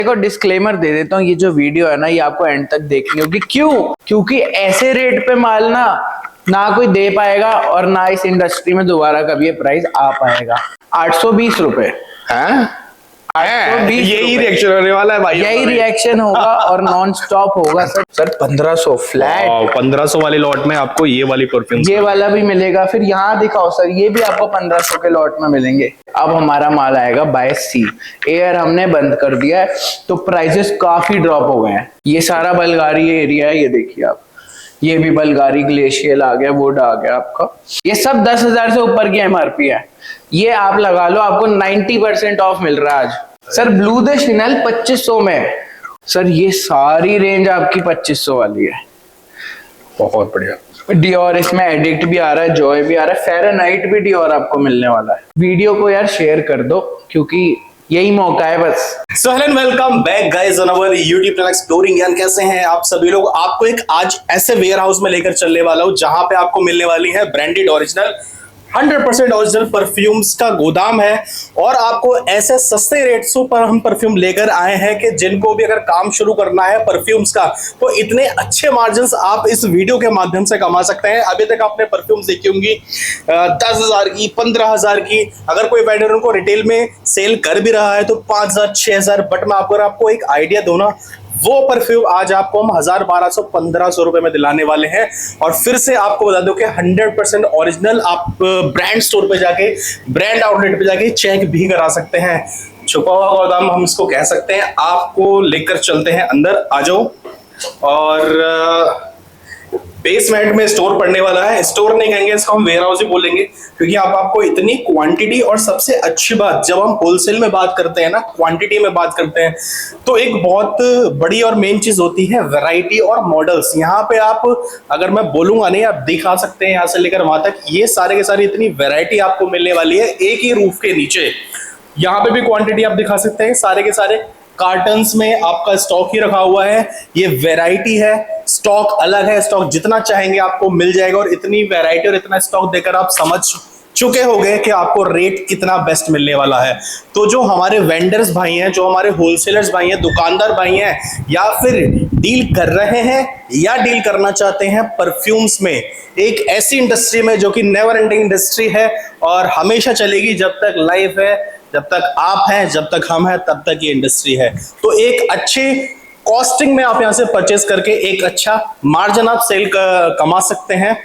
देखो डिस्क्लेमर दे देता हूँ, ये जो वीडियो है ना ये आपको एंड तक देखनी होगी। क्यों? क्योंकि ऐसे रेट पे माल ना कोई दे पाएगा और ना इस इंडस्ट्री में दोबारा कभी ये प्राइस आ पाएगा। 820 रुपए है, यही रिएक्शन होने वाला है भाई, यही रिएक्शन होगा और नॉन स्टॉप होगा सर 1500 फ्लैट। 1500 वाले लॉट में आपको ये वाली परफ्यूम, ये वाला भी मिलेगा। फिर यहाँ दिखाओ सर, ये भी आपको 1500 के लॉट में मिलेंगे। अब हमारा माल आएगा बाय सी। एयर हमने बंद कर दिया है तो प्राइसेस काफी ड्रॉप हो गए हैं। ये सारा बल्गारी एरिया है, ये देखिए आप, ये भी बल्गारी ग्लेशियल आ गया, वुड आ गया आपका। ये सब 10,000 से ऊपर की एमआरपी है। ये आप लगा लो, आपको 90% ऑफ मिल रहा है आज। सर ब्लू द शिनल 2500 में। सर ये सारी रेंज आपकी 2500 वाली है। बहुत बढ़िया। डियोर इसमें एडिक्ट भी आ रहा है, जॉय भी आ रहा है, फेरेनाइट भी डियोर आपको मिलने वाला है। वीडियो को यार शेयर कर दो क्योंकि यही मौका है बस। So hello and welcome back guys on our YouTube channel exploring Gyan. कैसे हैं आप सभी लोग? आपको एक आज ऐसे वेयर हाउस में लेकर चलने वाला हूं जहां पे आपको मिलने वाली है ब्रांडेड ओरिजिनल 100% ओरिजिनल परफ्यूम्स का गोदाम है। और आपको ऐसे सस्ते रेट्सों पर हम परफ्यूम लेकर आए हैं कि जिनको भी अगर काम शुरू करना है परफ्यूम्स का तो इतने अच्छे मार्जिन्स आप इस वीडियो के माध्यम से कमा सकते हैं। अभी तक आपने परफ्यूम्स देखी होंगी 10,000 की, 15,000 की। अगर कोई वेंडर उनको रिटेल में सेल कर भी रहा है तो 5,000 6,000। बट मैं आपको एक आइडिया दूं ना, वो परफ्यूम आज आपको हम 1,000 1,200 1,500 रुपए में दिलाने वाले हैं। और फिर से आपको बता दो कि 100% ओरिजिनल आप ब्रांड स्टोर पे जाके, ब्रांड आउटलेट पे जाके चेक भी करा सकते हैं। छुपा हुआ गोदाम हम इसको कह सकते हैं। आपको लेकर चलते हैं अंदर, आ जाओ। और बेसमेंट में स्टोर पड़ने वाला है। स्टोर नहीं कहेंगे इसको, हम वेयर हाउस ही बोलेंगे क्योंकि आपको इतनी क्वांटिटी। और सबसे अच्छी बात, जब हम होलसेल में बात करते हैं ना, क्वांटिटी में बात करते हैं, तो एक बहुत बड़ी और मेन चीज होती है वैरायटी और मॉडल्स। यहाँ पे आप, अगर मैं बोलूंगा नहीं, आप दिखा सकते हैं यहाँ से लेकर वहां तक। ये सारे के सारे इतनी वैरायटी आपको मिलने वाली है एक ही रूफ के नीचे। यहाँ पे भी क्वांटिटी आप दिखा सकते हैं। सारे के सारे कार्टन्स में आपका स्टॉक ही रखा हुआ है। ये वैरायटी है, स्टॉक अलग है। स्टॉक जितना चाहेंगे आपको मिल जाएगा। और इतनी वैरायटी और इतना स्टॉक देकर आप समझ चुके होंगे कि आपको रेट कितना बेस्ट मिलने वाला है। तो जो हमारे वेंडर्स भाई हैं, जो हमारे होलसेलर्स भाई हैं, दुकानदार भाई हैं, या फिर डील कर रहे हैं या डील करना चाहते हैं परफ्यूम्स में, एक ऐसी इंडस्ट्री में जो कि नेवर एंडिंग इंडस्ट्री है और हमेशा चलेगी जब तक लाइफ है, जब तक आप हैं, जब तक हम हैं, तब तक ये इंडस्ट्री है। तो एक अच्छे कॉस्टिंग में आप यहां से परचेस करके एक अच्छा मार्जिन आप सेल कमा सकते हैं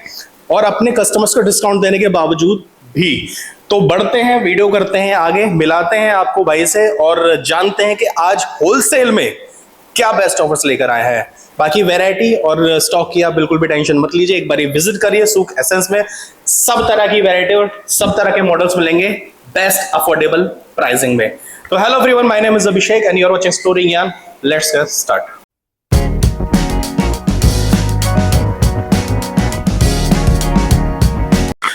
और अपने कस्टमर्स को डिस्काउंट देने के बावजूद भी। तो बढ़ते हैं, वीडियो करते हैं आगे, मिलाते हैं आपको भाई से और जानते हैं कि आज होलसेल में क्या बेस्ट ऑफर्स लेकर आए हैं। बाकी वैरायटी और स्टॉक की आप बिल्कुल भी टेंशन मत लीजिए। एक बार विजिट करिए सूक एसेंस में। सब तरह की वैरायटी और सब तरह के मॉडल्स मिलेंगे बेस्ट अफोर्डेबल प्राइसिंग में। तो hello everyone, my name is Abhishek and you are watching Exploring Gyan. Let's get start.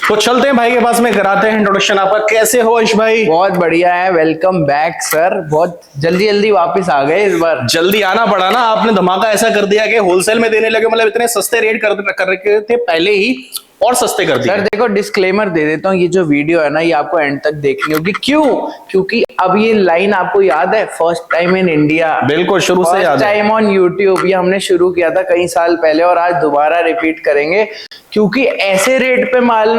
तो चलते हैं भाई के पास में, कराते हैं इंट्रोडक्शन आपका। कैसे हो अश भाई? बहुत बढ़िया है, वेलकम बैक सर। बहुत जल्दी वापस आ गए इस बार। जल्दी आना पड़ा ना, आपने धमाका ऐसा कर दिया कि होलसेल में देने लगे। मतलब इतने सस्ते रेट कर रखे थे पहले ही और सस्ते कर दिए। सर देखो डिस्क्लेमर दे देता हूँ, ये जो वीडियो है ना ये आपको एंड तक देखनी होगी। क्यों? क्योंकि अब ये लाइन आपको याद है, फर्स्ट टाइम इन इंडिया। बिल्कुल, शुरू से याद है। फर्स्ट टाइम ऑन यूट्यूब, ये हमने शुरू किया था कई साल पहले और आज दोबारा रिपीट करेंगे। क्योंकि ऐसे रेट पे माल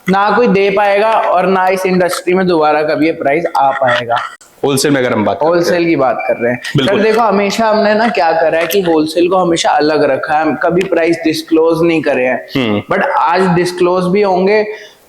ना कोई दे पाएगा और ना इस इंडस्ट्री में दोबारा कभी ये प्राइस आ पाएगा। होलसेल में अगर हम बात होलसेल की बात कर रहे हैं सर, देखो हमेशा हमने ना क्या करा है कि होलसेल को हमेशा अलग रखा है, कभी प्राइस डिस्क्लोज नहीं करे हैं। बट आज डिस्क्लोज भी होंगे,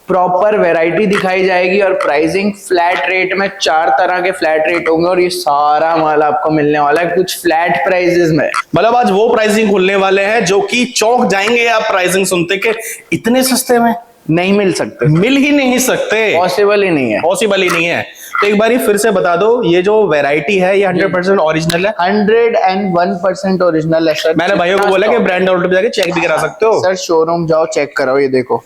प्रॉपर वैरायटी दिखाई जाएगी और प्राइसिंग फ्लैट रेट में 4 तरह के फ्लैट रेट होंगे और ये सारा माल आपको मिलने वाला है कुछ फ्लैट प्राइसेस में। मतलब आज वो प्राइसिंग खुलने वाले हैं जो कि चौंक जाएंगे आप प्राइसिंग सुनते कि इतने सस्ते में नहीं मिल सकते, मिल ही नहीं सकते, पॉसिबल ही नहीं है, पॉसिबल ही नहीं है। तो एक बार फिर से बता दो, ये जो वैरायटी है ये 100% ओरिजिनल है? 101% ओरिजिनल है सर। मैंने भाइयों को बोला कि ब्रांड आउटलेट पे जाके चेक भी करा सकते हो। सर शोरूम जाओ, चेक कराओ। ये देखो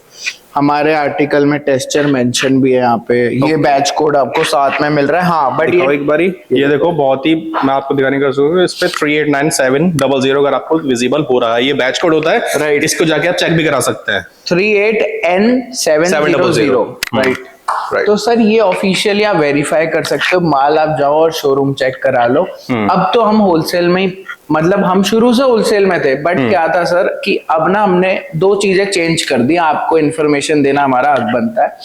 हमारे आर्टिकल में टेक्सचर मेंशन भी है यहाँ पे। ये बैच कोड आपको साथ में मिल रहा है। हाँ बट ये एक बारी ये देखो, बहुत ही मैं आपको दिखाने का सोचूं, इस पे 389700 अगर आपको विजिबल हो रहा है, ये बैच कोड होता है। राइट, इसको जाके आप चेक भी करा सकते हैं। 38N700 right. तो सर ये ऑफिशियली आप वेरीफाई कर सकते हो, माल आप जाओ और शोरूम चेक करा लो। अब तो हम होलसेल में ही, मतलब हम शुरू से होलसेल में थे, बट क्या था सर कि अब ना हमने दो चीजें चेंज कर दी। आपको इन्फॉर्मेशन देना हमारा हक बनता है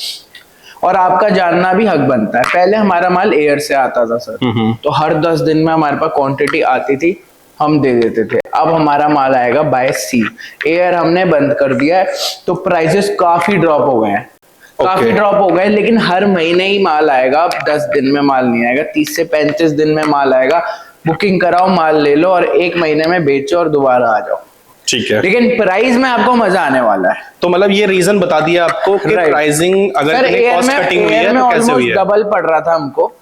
और आपका जानना भी हक बनता है। पहले हमारा माल एयर से आता था सर, तो हर 10 दिन में हमारे पास क्वांटिटी आती थी, हम दे देते थे। अब हमारा माल आएगा बाय सी। एयर हमने बंद कर दिया है, तो प्राइसेस काफी ड्रॉप हो गए हैं, काफी ड्रॉप हो गए। लेकिन हर महीने ही माल आएगा, अब 10 दिन में माल नहीं आएगा, 30 से 35 दिन में माल आएगा। बुकिंग कराओ, माल ले लो और 1 महीने में बेचो और दोबारा आ जाओ। ठीक है, लेकिन प्राइस में आपको मजा आने वाला है। तो मतलब ये रीजन बता दिया आपको कि प्राइसिंग अगर कॉस्ट कटिंग हुई है तो कैसे हुई है। डबल पड़ रहा था हमको,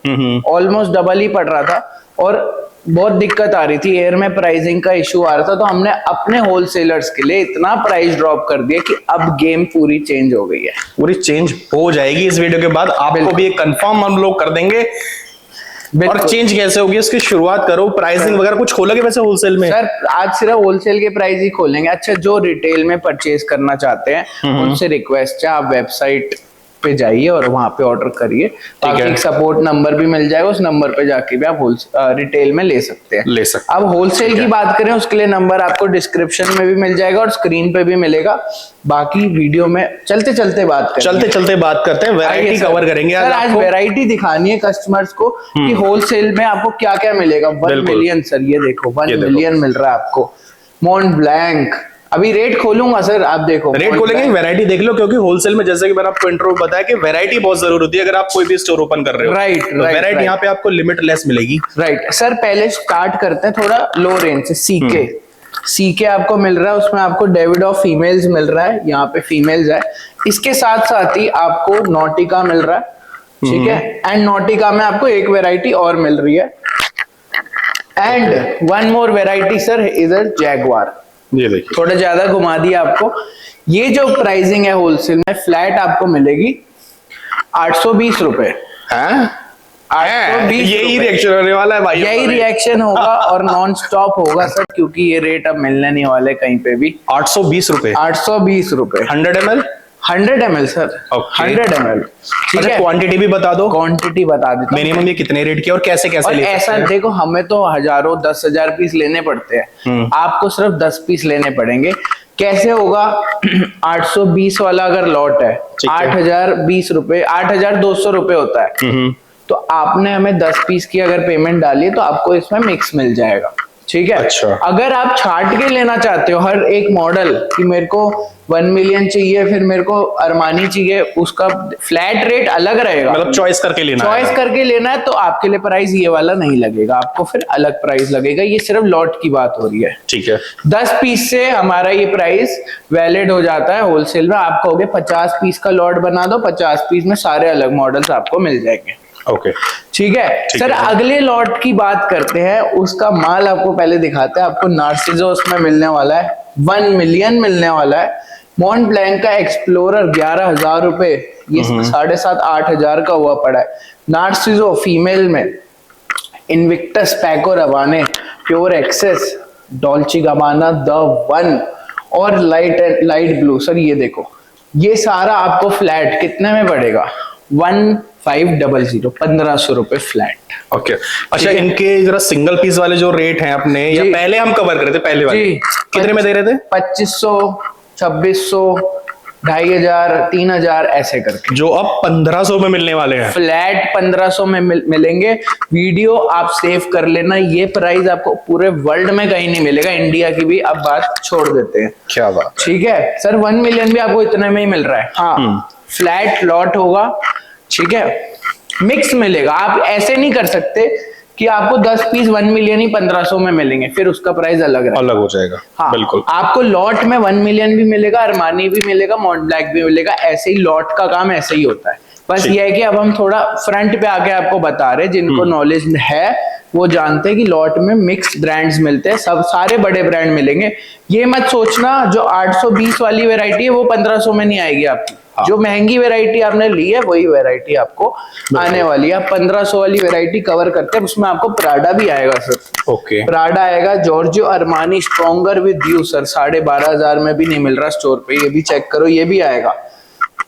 ऑलमोस्ट डबल ही पड़ रहा था और बहुत दिक्कत आ रही थी। एयर में प्राइसिंग का इशू आ रहा था, तो हमने अपने होलसेलर्स के लिए इतना प्राइस ड्रॉप कर दिया कि अब गेम पूरी चेंज हो गई है। पूरी चेंज हो जाएगी इस वीडियो के बाद, आपको भी एक कंफर्म हम लोग कर देंगे। और चेंज कैसे होगी इसकी शुरुआत करो, प्राइसिंग वगैरह कुछ खोलोगे वैसे होलसेल में? सर आज सिर्फ होलसेल के प्राइस ही खोलेंगे। अच्छा, जो रिटेल में परचेज करना चाहते हैं उनसे रिक्वेस्ट है, आप वेबसाइट पे जाइए और वहां पे ऑर्डर करिए। बाकी एक सपोर्ट नंबर भी मिल जाएगा, उस नंबर पे जाके भी आप रिटेल में ले सकते हैं। अब होलसेल की बात करें, उसके लिए नंबर आपको डिस्क्रिप्शन में भी मिल जाएगा और स्क्रीन पे भी मिलेगा। बाकी वीडियो में चलते चलते बात करते हैं, वैरायटी कवर करेंगे। आज वैरायटी दिखानी है कस्टमर्स को कि होलसेल में आपको क्या क्या मिलेगा। 1 मिलियन सर, ये देखो 1 मिलियन मिल रहा है आपको। मॉन्ट ब्लैंक, अभी रेट खोलूंगा सर, आप देखो रेट खोलेंगे, वैरायटी देख लो, क्योंकि होलसेल में जैसे कि मैंने आपको इंट्रो बताया कि वैरायटी बहुत जरूरी होती है अगर आप कोई भी स्टोर ओपन कर रहे हो। राइट, वैरायटी यहाँ पे आपको लिमिटलेस मिलेगी। राइट सर, पहले स्टार्ट करते हैं थोड़ा लो रेंज से। सीके आपको मिल रहा है, उसमें आपको डेविड ऑफ फीमेल्स मिल रहा है, यहाँ पे फीमेल्स है। इसके साथ साथ ही आपको नॉटिका मिल रहा है, ठीक है। एंड नॉटिका में आपको एक वेराइटी और मिल रही है। And one more variety sir, इधर जैगवार। ये देखिए, थोड़ा ज्यादा घुमा दिया आपको। ये जो प्राइसिंग है होलसेल में, फ्लैट आपको मिलेगी 820 रुपए। यही रिएक्शन होने वाला है भाई, यही रिएक्शन होगा और नॉन स्टॉप होगा सर, क्योंकि ये रेट अब मिलने नहीं वाले कहीं पे भी। 820 रुपए, 820 रुपए। 100 ml 100 ml सर, 100 ml। ठीक है, क्वांटिटी भी बता दो। क्वांटिटी बता देता हूं। मिनिमम ये कितने रेट की और कैसे कैसे और ले ऐसा सकते हैं? देखो, हमें तो हजारों 10,000 पीस लेने पड़ते हैं, आपको सिर्फ 10 पीस लेने पड़ेंगे। कैसे होगा? 820 वाला अगर लॉट है, 8,020 रुपए, 8,200 रुपए होता है। तो आपने हमें 10 पीस की अगर पेमेंट डाली तो आपको इसमें मिक्स मिल जाएगा, ठीक है। अच्छा। अगर आप छाट के लेना चाहते हो हर एक मॉडल कि मेरे को 1 मिलियन चाहिए, फिर मेरे को अरमानी चाहिए, उसका फ्लैट रेट अलग रहेगा। मतलब चॉइस करके लेना है तो आपके लिए प्राइस ये वाला नहीं लगेगा, आपको फिर अलग प्राइस लगेगा। ये सिर्फ लॉट की बात हो रही है, ठीक है। 10 पीस से हमारा ये प्राइस वैलिड हो जाता है होलसेल में। आप कहोगे 50 पीस का लॉट बना दो, 50 पीस में सारे अलग मॉडल्स आपको मिल जाएंगे। ओके, ठीक है सर। अगले लॉट की बात करते हैं, उसका माल आपको पहले दिखाते हैं। आपको नार्सिसो उसमें मिलने वाला है, 1 मिलियन मिलने वाला है। मॉन्ट ब्लैंक का एक्सप्लोरर 11,000 रुपए, ये 7,500-8,000 का हुआ पड़ा है। नार्सिसो फीमेल में Invictus, Paco Rabanne, pure XS, Dolce Gabbana, the one और लाइट ब्लू। सर ये देखो, ये सारा आपको फ्लैट कितने में पड़ेगा? 1500, 1500 रुपए फ्लैट। ओके, अच्छा इनके जरा सिंगल पीस वाले जो रेट हैं अपने, या पहले हम कवर कर रहे थे पहले वाले, कितने में दे रहे थे? 2500, 2600, 2500, 3000 ऐसे करके, जो अब 1500 में मिलने वाले हैं। फ्लैट 1500 में मिलेंगे। वीडियो आप सेव कर लेना, ये प्राइस आपको पूरे वर्ल्ड में कहीं नहीं मिलेगा, इंडिया की भी अब बात छोड़ देते हैं। क्या बात, ठीक है सर। 1 मिलियन भी आपको इतने में ही मिल रहा है। हाँ, फ्लैट लॉट होगा, ठीक है, मिक्स मिलेगा। आप ऐसे नहीं कर सकते कि आपको 10 पीस 1 मिलियन ही 1500 में मिलेंगे, फिर उसका प्राइस अलग हो जाएगा। हाँ, बिल्कुल। आपको लॉट में 1 मिलियन भी मिलेगा, अरमानी भी मिलेगा, मॉन्ट ब्लैंक भी मिलेगा। ऐसे ही लॉट का काम ऐसे ही होता है। बस ये है कि अब हम थोड़ा फ्रंट पे आके आपको बता रहे, जिनको नॉलेज है वो जानते हैं कि लॉट में मिक्स ब्रांड्स मिलते हैं, सब सारे बड़े ब्रांड मिलेंगे। ये मत सोचना जो 820 वाली वैरायटी है वो 1500 में नहीं आएगी आपकी। हाँ। जो महंगी वैरायटी आपने ली है वही वैरायटी आपको आने वाली है। 1500 वाली वैरायटी कवर करते हैं, उसमें आपको प्राडा भी आएगा सर। ओके, प्राडा आएगा, Giorgio Armani stronger with you sir, 12,500 में भी नहीं मिल रहा स्टोर पे, ये भी चेक करो, ये भी आएगा।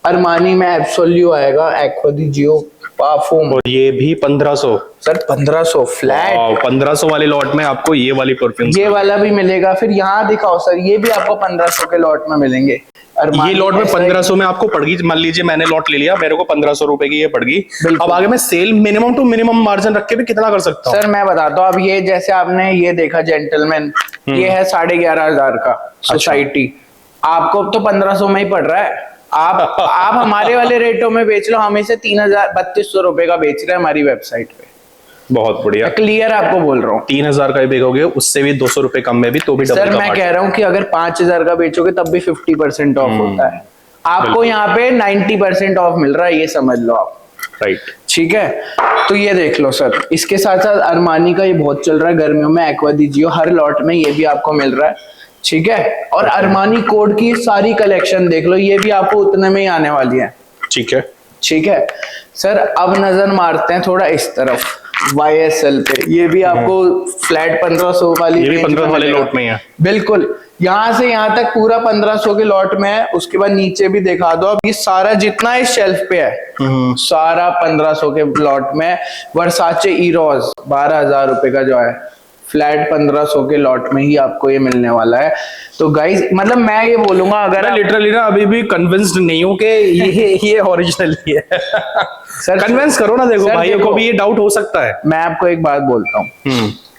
अरमानी में एब्सोल्यू आएगा, एक्वा दी जियो परफ्यूम, और ये भी 1500 सर 1500 फ्लैट। 1500 वाले लॉट में आपको ये वाली परफ्यूम, ये वाला भी मिलेगा। फिर यहाँ दिखाओ सर, ये भी आपको 1500 के लॉट में मिलेंगे। ये लॉट में 1500 में आपको पड़ गई। मान लीजिए मैंने लॉट ले लिया, मेरे को 1500 रुपए की ये पड़ गई। अब आगे मैं sale minimum to minimum margin रख के भी कितना कर सकता हूँ? सर मैं बताता हूँ। अब ये जैसे आपने ये देखा जेंटलमैन, ये है 11,500 का सोसाइटी, आपको तो 1500 में ही पड़ रहा है। आप हमारे वाले रेटों में बेच लो, हम इसे 3,3200 रुपए का बेच रहे हैं हमारी वेबसाइट पे। बहुत बढ़िया, क्लियर आपको बोल रहा हूँ। 3000 का ही बेचोगे, उससे भी 200 रुपए कम में भी, तो भी डबल सर का मैं कह रहा हूँ कि अगर 5,000 का बेचोगे तब भी 50% ऑफ होता है। आपको यहाँ पे 90% ऑफ मिल रहा है, ये समझ लो आप। राइट, ठीक है, तो ये देख लो सर। इसके साथ साथ अरमानी का ये बहुत चल रहा है गर्मियों में, एक्वा दी जियो हर लॉट में ये भी आपको मिल रहा है। ठीक है, और अरमानी कोड की सारी कलेक्शन देख लो, ये भी आपको उतने में ही आने वाली है। ठीक है, ठीक है सर। अब नजर मारते हैं थोड़ा इस तरफ YSL पे, ये भी आपको फ्लैट 1500 वाली, ये भी 1500 वाले लॉट में है। बिल्कुल, यहाँ से यहाँ तक पूरा 1500 के लॉट में है। उसके बाद नीचे भी दिखा दो। अब ये सारा जितना इस शेल्फ पे है सारा 1500 के लॉट में है। वर्साचे इरोज 12,000 रुपए का जो है फ्लैट 1500 के लॉट में ही आपको ये मिलने वाला है। तो गाइस मतलब मैं ये बोलूंगा, अगर लिटरली ना अभी भी कन्विंस्ड नहीं हूँ कि ये ओरिजिनल ही है। सर कन्विंस करो ना, देखो भाइयों को भी ये डाउट हो सकता है। मैं आपको एक बात बोलता हूँ,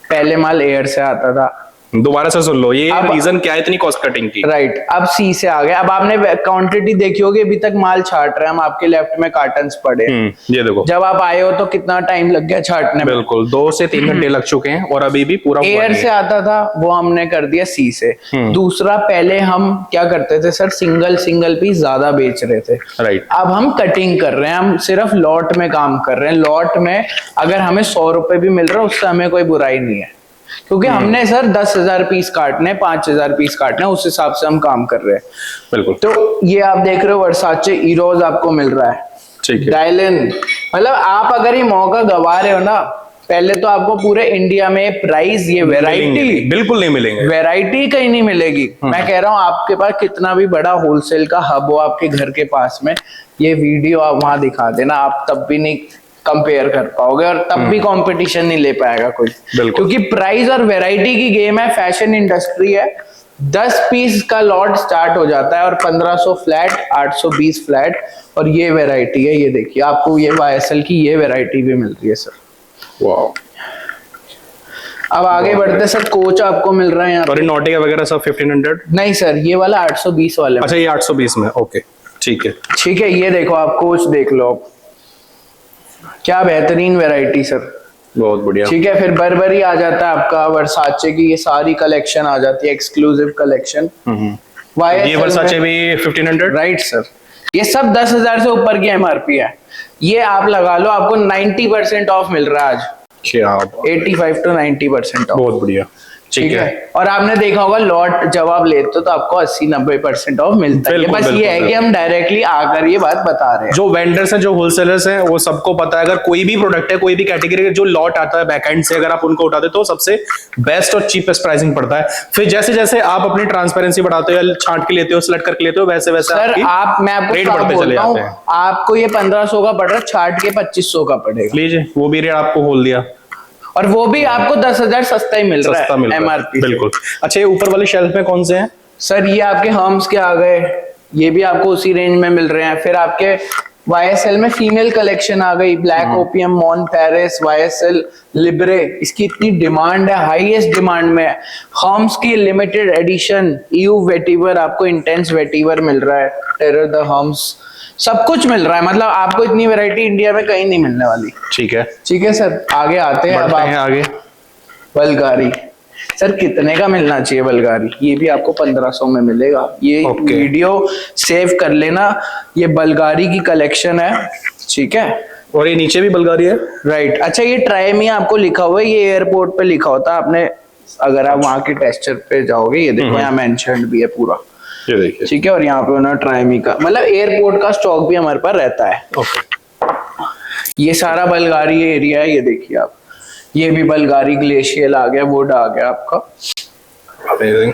पहले माल एयर से आता था, दोबारा से सुन लो ये रीजन क्या है इतनी कॉस्ट कटिंग की। राइट, अब सी से आ गया। अब आपने क्वांटिटी देखी होगी, अभी तक माल छाट रहे हैं हम, आपके लेफ्ट में कार्टन्स पड़े। ये देखो, जब आप आए हो तो कितना टाइम लग गया छाटने में? बिल्कुल 2 से 3 घंटे लग चुके हैं, और अभी भी पूरा एयर से आता था वो हमने कर दिया सी से। दूसरा, पहले हम क्या करते थे सर, सिंगल पीस ज्यादा बेच रहे थे। राइट, अब हम कटिंग कर रहे हैं, हम सिर्फ लॉट में काम कर रहे हैं। लॉट में अगर हमें 100 रुपए भी मिल रहा है उससे हमें कोई बुराई नहीं है, क्योंकि हमने सर 10,000 पीस काटने, 5,000 पीस काटने, उस हिसाब से हम काम कर रहे हैं। बिल्कुल। तो ये आप देख रहे हो वर्साचे इरोज आपको मिल रहा है, ठीक है। डायलन, मतलब आप अगर ये मौका गवा रहे हो ना, पहले तो आपको पूरे इंडिया में प्राइस, ये वैरायटी बिल्कुल नहीं मिलेंगे, वैरायटी कहीं नहीं मिलेगी। मैं कह रहा हूँ आपके पास कितना भी बड़ा होलसेल का हब हो आपके घर के पास में, ये वीडियो आप वहां दिखा देना, आप तब भी नहीं कंपेयर कर पाओगे, और तब भी कंपटीशन नहीं ले पाएगा कोई, क्योंकि प्राइस और वैरायटी की गेम है। फैशन इंडस्ट्री है, 10 पीस का लॉट स्टार्ट हो जाता है और 1500 फ्लैट, 820 फ्लैट, और ये वैरायटी है। ये देखिए आपको ये YSL की ये वैरायटी भी मिल रही है सर। वाओ। अब आगे बढ़ते सर, कोच आपको मिल रहा है यहाँ और नॉटिका वगैरह सब 1500? नहीं सर, ये वाला 820 वाले। अच्छा, ये 820 में, ओके ठीक है। ठीक है, ये देखो आप कोच देख लो, क्या बेहतरीन वैरायटी सर, बहुत बढ़िया। ठीक है, फिर बर्बरी आ जाता है आपका, वर्साचे की ये सारी कलेक्शन आ जाती है, एक्सक्लूसिव कलेक्शन। ये वर्साचे भी 1500? राइट सर, ये सब 10,000 से ऊपर की MRP है। ये आप लगा लो, आपको 90% ऑफ मिल रहा है आज, क्या 85 to 90% ऑफ। बहुत बढ़िया, ठीक है। और आपने देखा होगा लॉट जब आप लेते हो तो आपको 80-90% ऑफ मिलता है। बस ये है कि हम डायरेक्टली आकर ये बात बता रहे हैं। जो वेंडर्स हैं, जो होलसेलर्स हैं, वो सबको पता है, अगर कोई भी प्रोडक्ट है, कोई भी कैटेगरी जो लॉट आता है बैकएंड से, अगर आप उनको उठाते तो सबसे बेस्ट और चीपेस्ट प्राइसिंग पड़ता है। फिर जैसे जैसे आप अपनी ट्रांसपेरेंसी बढ़ाते हो या छांट के लेते हो, सिलेक्ट करके लेते हो, वैसे वैसे सर आप, मैं आपको रेट बढ़ते चले जाते हैं। आपको ये 1500 का पड़ रहा है, छाट के 2500 का पड़ेगा। लीजिए, वो भी रेट आपको खोल दिया, और वो भी आपको 10,000 सस्ता ही मिल रहा है MRP। बिल्कुल। अच्छा, ये ऊपर वाले शेल्फ में कौन से हैं सर? ये आपके हम्स के आ गए, ये भी आपको उसी रेंज में मिल रहे हैं। फिर आपके YSL में फीमेल कलेक्शन आ गई, black opium, Mon Paris, YSL Libre, इसकी इतनी डिमांड है, हाईएस्ट डिमांड में है। हम्स की लिमिटेड एडिशन EU वेटिवर, आपको इंटेंस वेटिवर मिल रहा है, टेरर द हम्स, सब कुछ मिल रहा है। मतलब आपको इतनी वैरायटी इंडिया में कहीं नहीं मिलने वाली। ठीक है, ठीक है सर, आगे आते हैं। अब आगे बल्गारी, सर कितने का मिलना चाहिए बल्गारी? ये भी आपको 1500 में मिलेगा। ये वीडियो सेव कर लेना, ये बल्गारी की कलेक्शन है, ठीक है। और ये नीचे भी बल्गारी है, राइट। अच्छा, ये ट्राइमी आपको लिखा हुआ है, ये एयरपोर्ट पे लिखा होता है, आपने अगर आप वहां के टेस्टर पे जाओगे, ये देखो यहाँ मेंशन्ड भी है पूरा, ये देखिए, ठीक है। और यहाँ पे उन्होंने ट्राइमी का, मतलब एयरपोर्ट का स्टॉक भी हमारे पास रहता है। ओके। ये सारा बल्गारी एरिया है, ये देखिए आप, ये भी बल्गारी ग्लेशियल आ गया, वुड आ गया आपका। अमेजिंग।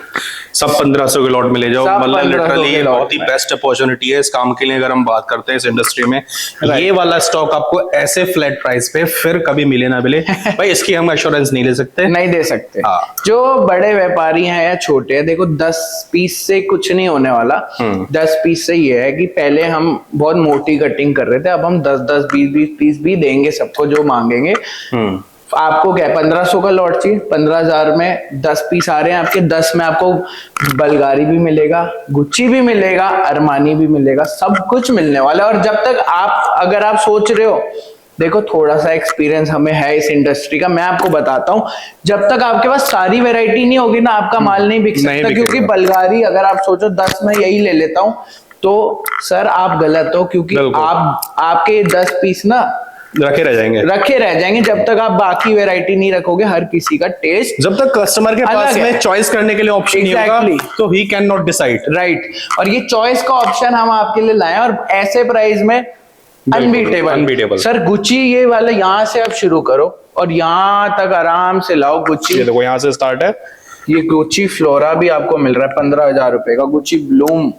सब 1500 के लॉट में ले जाओ, सब मतलब 1500 लिटरली के लॉट बहुत ही में। बेस्ट अपॉर्चुनिटी है इस काम के लिए। अगर हम बात करते हैं इस इंडस्ट्री में, ये वाला स्टॉक आपको ऐसे फ्लैट प्राइस पे फिर कभी मिले ना मिले भाई, इसकी हम एश्योरेंस नहीं ले सकते। नहीं दे सकते। हाँ। जो बड़े व्यापारी हैं या छोटे हैं, देखो 10 पीस से कुछ नहीं होने वाला। 10 पीस से ये है कि पहले हम बहुत मोटी कटिंग कर रहे थे, अब हम 10-10 20-20 पीस भी देंगे सबको जो मांगेंगे। आपको क्या 1500 का लॉट चाहिए, 15,000 में 10 पीस आ रहे हैं आपके, 10 में आपको बल्गारी भी मिलेगा, गुच्ची भी मिलेगा, अरमानी भी मिलेगा, सब कुछ मिलने वाला है। और जब तक आप, अगर आप सोच रहे हो, देखो थोड़ा सा एक्सपीरियंस हमें है इस इंडस्ट्री का, मैं आपको बताता हूँ, जब तक आपके पास सारी वैरायटी नहीं होगी ना, आपका माल नहीं बिक सकता। क्योंकि बल्गारी अगर आप सोचो 10 में यही ले लेता हूँ, तो सर आप गलत हो, क्योंकि आपके 10 पीस ना रखे रह जाएंगे जब तक आप बाकी वैरायटी नहीं रखोगे। हर किसी का टेस्ट, जब तक कस्टमर के पास में चॉइस करने के लिए ऑप्शन नहीं होगा, तो he can not decide, right. और ये चॉइस का ऑप्शन हम आपके लिए लाए और ऐसे प्राइस में अनबीटेबल। सर गुच्ची ये वाला यहाँ से आप शुरू करो और यहाँ तक आराम से लाओ गुच्ची। ये देखो यहाँ से स्टार्ट है। ये गुच्ची फ्लोरा भी आपको मिल रहा है 15,000 रुपए का, गुच्ची ब्लूम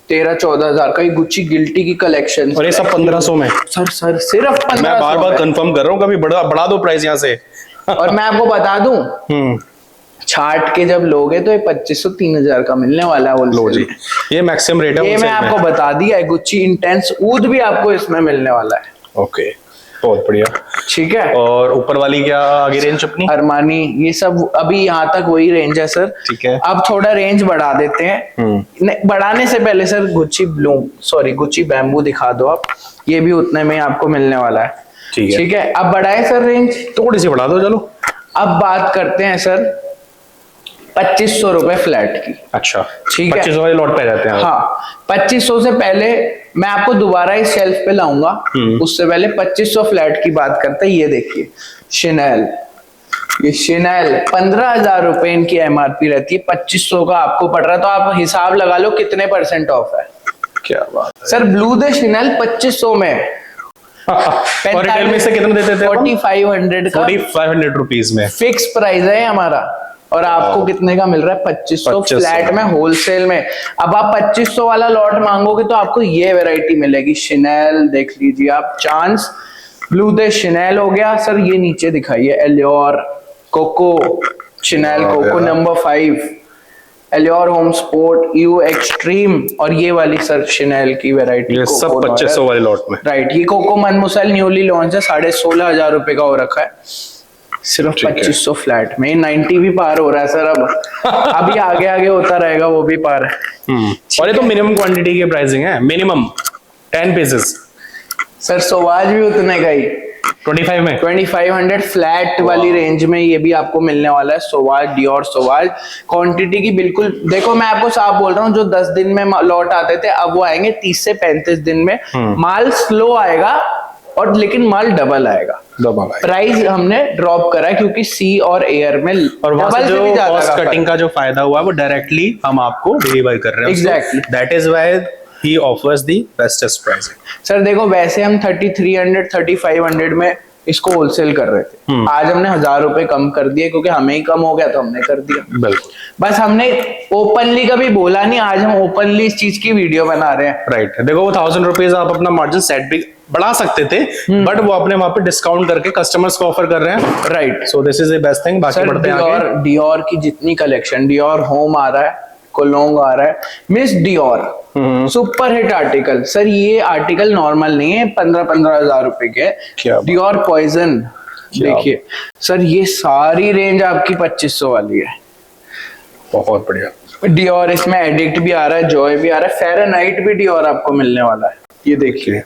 13-14,000 का, ये गुच्ची गिल्टी की कलेक्शन, और ये सब 1500 में। सर सिर्फ 1500। मैं बार बार कंफर्म कर रहा हूँ, कभी बढ़ा दो प्राइस यहाँ से। और मैं आपको बता दूं, छाट के जब लोगे तो ये 2500-3000 का मिलने वाला है। लो जी, ये मैक्सिमम रेट है, ये मैं आपको बता दिया है। गुच्ची इंटेंस ऊद भी आपको इसमें मिलने वाला है। ओके, बहुत बढ़िया, ठीक है। और ऊपर वाली क्या आगे रेंज अपनी? अरमानी, ये सब अभी यहाँ तक वही रेंज है सर, ठीक है। अब थोड़ा रेंज बढ़ा देते हैं। बढ़ाने से पहले sir Gucci Bloom, sorry Gucci bamboo दिखा दो आप, ये भी उतने में आपको मिलने वाला है। ठीक है। अब बढ़ाए सर रेंज, थोड़ी सी बढ़ा दो चलो। अब बात करते हैं सर 2500 रुपए फ्लैट की। अच्छा, ठीक है, 2500 वाले लॉट पे जाते हैं। हाँ, 2500 से पहले मैं आपको दोबारा इस शेल्फ पे लाऊंगा, उससे पहले 2500 फ्लैट की बात करते हैं। ये देखिए शिनेल, ये शिनेल 15,000 रुपए इनकी एमआरपी रहती है, 2500 का आपको पड़ रहा है, तो आप हिसाब लगा लो कितने % ऑफ है। क्या बात है सर, ब्लू दे शिनेल 2500 में। और रिटेल में से कितने देते थे? 4500 का, 4500 रुपीज में फिक्स प्राइस है हमारा। और आपको कितने का मिल रहा है? 2500 फ्लैट में, होलसेल में। अब आप 2500 वाला लॉट मांगोगे तो आपको ये वैरायटी मिलेगी। शिनेल देख लीजिए आप, चांस ब्लू दे शिनेल हो गया सर। ये नीचे दिखाइए, Allure Coco Chanel Coco number 5, Allure Homme Sport, eau extreme, और ये वाली सर शिनेल की वैरायटी, ये सब 2500 वाले लॉट में, राइट। ये कोको मनमुसल न्यूली लॉन्च है, 16,500 रुपए का हो रखा है, सिर्फ 2500 फ्लैट में। 90 भी पार हो रहा है सर, अब अभी आगे आगे होता रहेगा, वो भी पार है। और ये तो मिनिमम क्वांटिटी की प्राइसिंग है, मिनिमम 10 पीसेस। सर सोवाज भी उतने का ही, 25 में, 2500 फ्लैट वाली रेंज में ये भी आपको मिलने वाला है। सोवाज, डियोर सोवाज, क्वांटिटी की बिल्कुल, देखो मैं आपको साफ बोल रहा हूँ, जो 10 दिन में लॉट आते थे अब वो आएंगे 30 से 35 दिन में। माल स्लो आएगा और लेकिन माल डबल आएगा। प्राइस हमने ड्रॉप करा है क्योंकि सी और एयर में, और वहां से जो कॉस्ट कटिंग का जो फायदा हुआ है वो डायरेक्टली हम आपको डिलीवर कर रहे हैं। Exactly, that is why he offers the bestest pricing। Sir देखो, वैसे हम 3300 3500 में इसको होलसेल कर रहे थे, आज हमने 1000 रुपए कम कर दिए क्योंकि हमें ही कम हो गया तो हमने कर दिया। बिल्कुल, बस हमने ओपनली कभी बोला नहीं, आज हम ओपनली इस चीज की वीडियो बना रहे हैं। राइट, देखो वो 1000 रुपीज आप अपना मार्जिन सेट भी बढ़ा सकते थे, बट वो अपने वहां पे डिस्काउंट करके कस्टमर्स को ऑफर कर रहे हैं। Right, so this is the best thing. बाकी बढ़ते हैं आगे। डियोर की जितनी कलेक्शन, डियोर होम आ रहा है, कोलोंग आ रहा है, miss Dior super hit article. Sir ये आर्टिकल नॉर्मल नहीं है, 15,000 रुपए के। डियोर पॉइजन देखिए सर, ये सारी रेंज आपकी 2500 वाली है। बहुत बढ़िया। डियोर, इसमें एडिक्ट भी आ रहा है, जॉय भी आ रहा है, फेरेनाइट भी डियोर आपको मिलने वाला है। ये देखिए,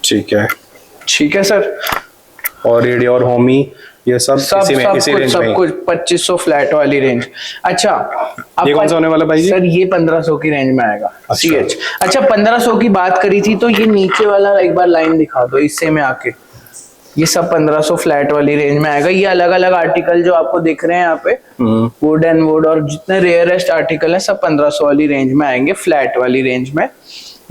ठीक है, ठीक है सर। और ये डियोर होमी, ये सब इसी रेंज में, सब कुछ 2500 फ्लैट वाली रेंज। अच्छा, ये कौन सा होने वाला भाई जी? सर ये 1500 की रेंज में आएगा। CH। अच्छा, 1500 की बात करी थी तो ये नीचे वाला एक बार लाइन दिखा दो इससे में आके। ये सब 1500 फ्लैट वाली रेंज में आएगा। ये अलग अलग आर्टिकल जो आपको दिख रहे हैं यहाँ पे, वुड एंड वुड और जितने रेयरेस्ट आर्टिकल है सब 1500 वाली रेंज में आएंगे, फ्लैट वाली रेंज में।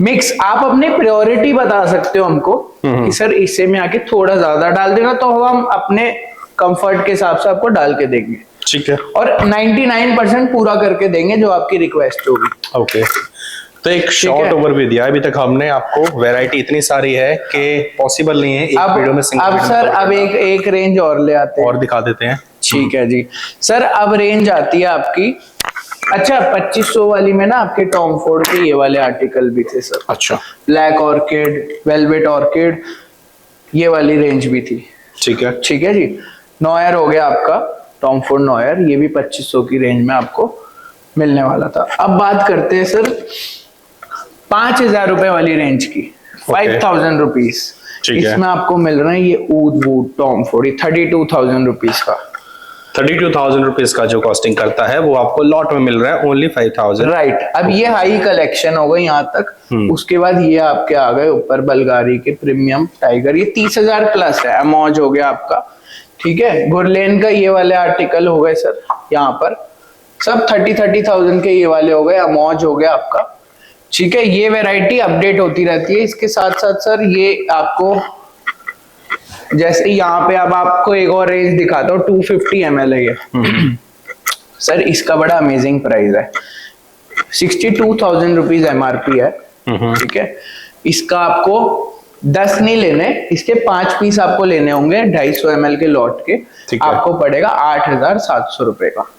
मिक्स आप अपनी प्रायोरिटी बता सकते हो हमको कि सर इससे में आके थोड़ा ज्यादा डाल देना, तो हम अपने कंफर्ट के हिसाब से आपको डाल के देंगे। ठीक है। और 99% पूरा करके देंगे जो आपकी रिक्वेस्ट होगी। ओके, तो एक शॉर्ट ओवरव्यू दिया अभी तक हमने आपको। वैरायटी इतनी सारी है कि पॉसिबल नहीं है एक वीडियो में सिंगल। अब सर अब एक रेंज और ले आते हैं और दिखा देते हैं। ठीक है जी सर। अब रेंज आती है आपकी, अच्छा 2500 वाली में ना आपके टॉम फोर्ड के ये वाले आर्टिकल भी थे सर। अच्छा, ब्लैक ऑर्किड, वेलवेट ऑर्किड, ये वाली रेंज भी थी। ठीक है। ठीक है जी। नॉयर हो गया आपका, टॉम फोर्ड नॉयर, ये भी 2500 की रेंज में आपको मिलने वाला था। अब बात करते हैं सर 5000 रुपए वाली रेंज की, 5000 रुपीज। इसमें आपको मिल रहा है ये ऊद वूड टॉम फोर्ड, 32,000 रुपीज का। 32,000 रुपीज का जो कॉस्टिंग करता है वो आपको लॉट में मिल रहा है ओनली 5,000। राइट। अब ये हाई कलेक्शन हो गई यहाँ तक। उसके बाद ये आपके आ गए ऊपर बल्गारी के प्रीमियम टाइगर, ये 30,000 प्लस है। अमोज हो गया आपका, ठीक है। गुरलेन का ये वाले आर्टिकल हो गए सर, यहाँ पर सब 30,000 के ये वाले हो गए। अमोज हो गया आपका, ठीक है। ये वैरायटी अपडेट होती रहती है। इसके साथ साथ सर ये आपको जैसे यहाँ पे अब आपको एक और रेंज दिखाता हूँ, 250 ml है ये सर। इसका बड़ा अमेजिंग प्राइस है, 62,000 रुपीज MRP है, ठीक है। इसका आपको 10 नहीं लेने, इसके 5 पीस आपको लेने होंगे 250 ml के लॉट के। आपको पड़ेगा 8,700 रुपए का।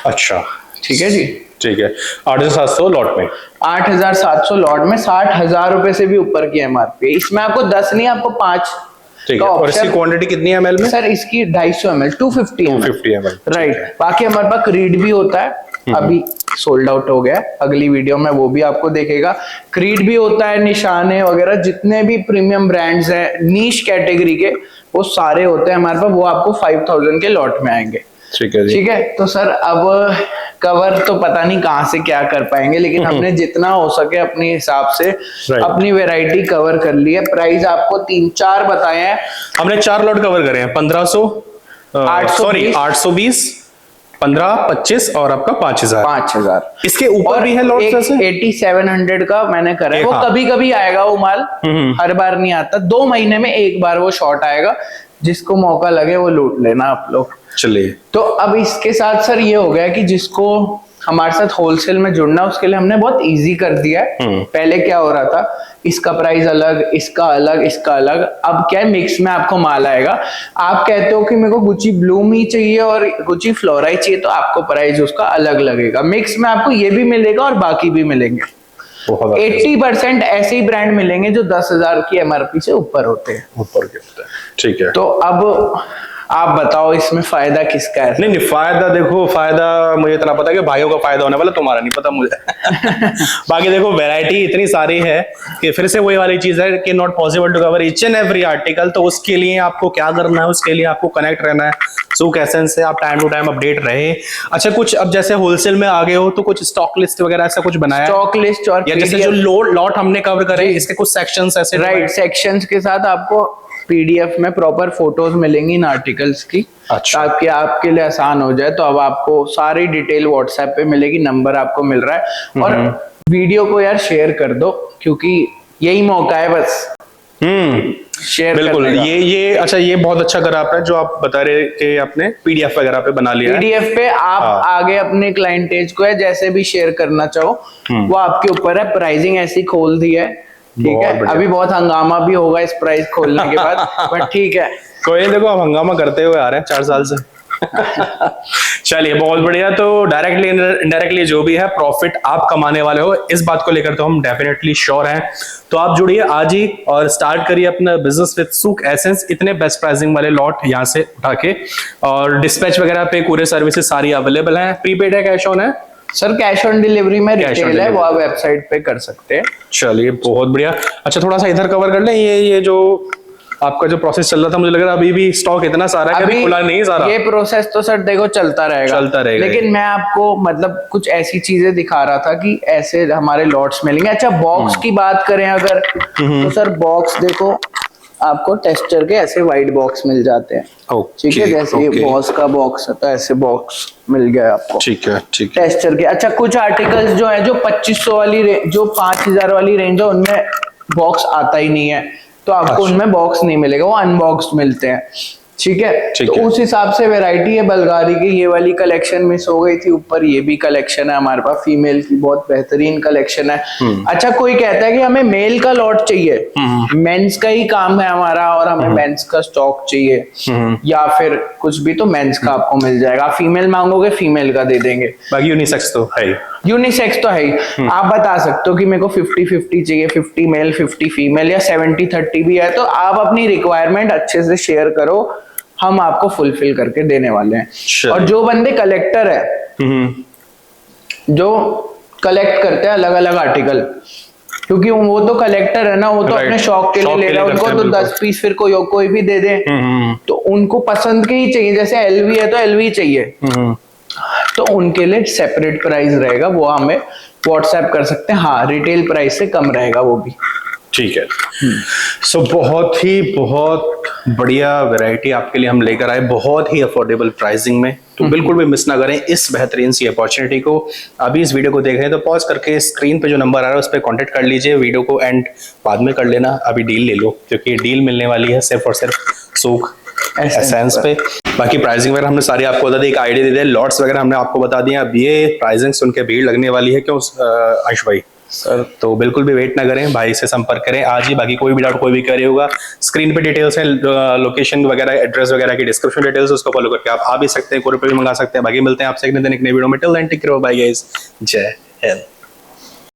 अच्छा, ठीक है जी, ठीक है। 8,700 लॉट में, 8,700 लॉट में 60,000 रुपए से भी ऊपर की MRP है। इसमें आपको 10 नहीं, आपको 5 ठीक है। और इसकी क्वांटिटी कितनी है ml में? सर इसकी 250 ml, 250 ml। राइट। बाकी हमारे पास क्रीड भी होता है, अभी सोल्ड आउट हो गया। अगली वीडियो में वो भी आपको देखेगा। क्रीड भी होता है, निशाने वगैरह जितने भी प्रीमियम ब्रांड्स हैं नीश कैटेगरी के, वो सारे होते हैं हमारे पास। वो आपको 5,000 के लॉट में आएंगे। ठीक है जी। ठीक है। तो सर अब कवर तो पता नहीं कहाँ से क्या कर पाएंगे, लेकिन हमने जितना हो सके अपने हिसाब से अपनी वैरायटी कवर कर ली है। प्राइस आपको 3-4 बताए हैं हमने, 4 लॉट कवर करे हैं। 820, 15, 25 और आपका 5,000। इसके ऊपर भी है लॉट जैसे 8700 का मैंने करा है। वो कभी कभी आएगा वो माल, हर बार नहीं आता। 2 महीने में एक बार वो शॉर्ट आएगा, जिसको मौका लगे वो लूट लेना आप लोग। चलिए, तो अब इसके साथ सर ये हो गया कि जिसको हमारे साथ होलसेल में जुड़ना, उसके लिए हमने बहुत इजी कर दिया है। पहले क्या हो रहा था, इसका प्राइस अलग, इसका अलग, इसका अलग। अब क्या है, मिक्स में आपको माल आएगा। आप कहते हो कि मेरे को गुची ब्लूम ही चाहिए और गुची फ्लोरा ही चाहिए, तो आपको प्राइस उसका अलग लगेगा। मिक्स में आपको ये भी मिलेगा और बाकी भी मिलेंगे। 80% ऐसे ही ब्रांड मिलेंगे जो 10,000 की MRP से ऊपर होते हैं। ऊपर के होते हैं, ठीक है। तो अब आप बताओ इसमें फायदा किसका है? नहीं, फायदा देखो, फायदा मुझे इतना पता है कि भाइयों का फायदा होने वाला, तुम्हारा नहीं पता मुझे। बाकी देखो वैरायटी इतनी सारी है कि फिर से वही वाली चीज है कि not possible to cover each and every article. तो उसके लिए आपको क्या करना है, उसके लिए आपको कनेक्ट रहना है सूक एसेंस से। आप टाइम टू टाइम अपडेट रहे। अच्छा, कुछ अब जैसे होलसेल में आ गए हो तो कुछ स्टॉक लिस्ट वगैरह ऐसा कुछ बनाया? स्टॉक लिस्ट और जैसे जो लॉट हमने कवर करे, इसके कुछ सेक्शंस ऐसे? राइट, सेक्शंस के साथ आपको PDF में प्रॉपर फोटोज मिलेंगी इन आर्टिकल्स की। अच्छा। ताकि आपके लिए आसान हो जाए। तो अब आपको सारी डिटेल WhatsApp पे मिलेगी, नंबर आपको मिल रहा है। और वीडियो को यार शेयर कर दो, क्योंकि यही मौका है बस शेयर। बिल्कुल, ये अच्छा, ये बहुत अच्छा करा आपने जो आप बता रहे कि आपने PDF वगैरह पे बना लिया। PDF पे आप आगे अपने क्लाइंटेज को है जैसे भी शेयर करना चाहो वो आपके ऊपर है। प्राइसिंग ऐसी खोल दी है, ठीक है। अभी बहुत हंगामा भी होगा इस प्राइस खोलने के बाद, बट ठीक है, कोई नहीं। देखो, आप हंगामा करते हुए आ रहे हैं 4 साल से। चलिए, बहुत बढ़िया। तो डायरेक्टली इनडायरेक्टली जो भी है प्रॉफिट आप कमाने वाले हो, इस बात को लेकर तो हम डेफिनेटली श्योर हैं। तो आप जुड़िए आज ही और स्टार्ट करिए अपना बिजनेस विद सूक एसेंस। इतने बेस्ट प्राइसिंग वाले लॉट यहाँ से उठा के, और डिस्पैच वगैरह पे कुरियर सर्विसेज सारी अवेलेबल हैं। प्रीपेड है, कैश ऑन है? सर कैश ऑन डिलीवरी में रिटेल है, वो आप वेबसाइट पे कर सकते हैं। चलिए, बहुत बढ़िया। अच्छा, थोड़ा सा इधर कवर कर लें। ये जो आपका जो प्रोसेस चल रहा था, मुझे लग रहा है अभी भी स्टॉक इतना सारा है कि अभी खुला नहीं सारा। ये प्रोसेस तो सर देखो चलता रहेगा, लेकिन मैं आपको मतलब कुछ ऐसी चीजें दिखा रहा था कि ऐसे हमारे लॉट्स मिलेंगे। अच्छा, बॉक्स की बात करें अगर, तो सर बॉक्स देखो आपको टेस्टर के ऐसे वाइट बॉक्स मिल जाते हैं, ठीक है। जैसे ये बॉस का बॉक्स है तो ऐसे बॉक्स मिल गया आपको, ठीक है, ठीक है। टेस्टर के। अच्छा, कुछ आर्टिकल्स जो है जो 2500 वाली जो 5000 वाली रेंज है, उनमें बॉक्स आता ही नहीं है, तो आपको उनमें बॉक्स नहीं मिलेगा, वो अनबॉक्स्ड मिलते हैं। ठीक है। ठीक तो है। उस हिसाब से वैरायटी है बल्गारी की। ये वाली कलेक्शन मिस हो गई थी, ऊपर ये भी कलेक्शन है हमारे पास फीमेल की, बहुत बेहतरीन कलेक्शन है। अच्छा, कोई कहता है कि हमें मेल का लॉट चाहिए, मेंस का ही काम है हमारा और हमें मेंस का स्टॉक चाहिए या फिर कुछ भी, तो मेंस का आपको मिल जाएगा। फीमेल मांगोगे फीमेल का दे देंगे, बाकी यूनिसेक्स तो है। यूनिसेक्स तो है ही। आप बता सकते हो कि मेरे को 50-50 चाहिए, 50 मेल 50 फीमेल, या 70-30 भी है, तो आप अपनी रिक्वायरमेंट अच्छे से शेयर करो, हम आपको फुलफिल करके देने वाले हैं। और जो बंदे कलेक्टर है, जो कलेक्ट करते हैं अलग अलग आर्टिकल, क्योंकि वो तो कलेक्टर है ना, वो तो अपने शौक के लिए ले रहा है, उनको तो 10 पीस फिर कोई भी दे दे, तो उनको पसंद के ही चाहिए। जैसे एलवी है तो एलवी चाहिए, तो उनके लिए सेपरेट प्राइस रहेगा, वो हमें व्हाट्सएप कर सकते हैं। हाँ, रिटेल प्राइस से कम रहेगा वो भी। ठीक है। सो बहुत बढ़िया वैरायटी आपके लिए हम लेकर आए, बहुत ही अफोर्डेबल प्राइसिंग में। तो बिल्कुल भी मिस ना करें इस बेहतरीन सी अपॉर्चुनिटी को। अभी इस वीडियो को देख रहे हैं तो पॉज करके स्क्रीन पे जो नंबर आ रहा है उस पर कॉन्टेक्ट कर लीजिए। वीडियो को एंड बाद में कर लेना, अभी डील ले लो, क्योंकि डील मिलने वाली है सिर्फ और सिर्फ सूख एसेंस पे। बाकी प्राइसिंग वगैरह हमने सारी आपको बता दी, एक आइडिया दे दिया, लॉट्स वगैरह हमने आपको बता दिया। अब ये प्राइसिंग सुन के भीड़ लगने वाली है, क्यों आयुष भाई सर? तो बिल्कुल भी वेट ना करें, भाई से संपर्क करें आज ही। बाकी कोई भी डाउट कोई भी करे होगा, स्क्रीन पे डिटेल्स है, लोकेशन वगैरह एड्रेस वगैरह की डिस्क्रिप्शन डिटेल्स, उसको फॉलो करके आप आ भी सकते हैं, कोई भी मंगा सकते हैं। बाकी मिलते हैं आपसे एक नए वीडियो में। Till then take care, bye guys, जय हिंद।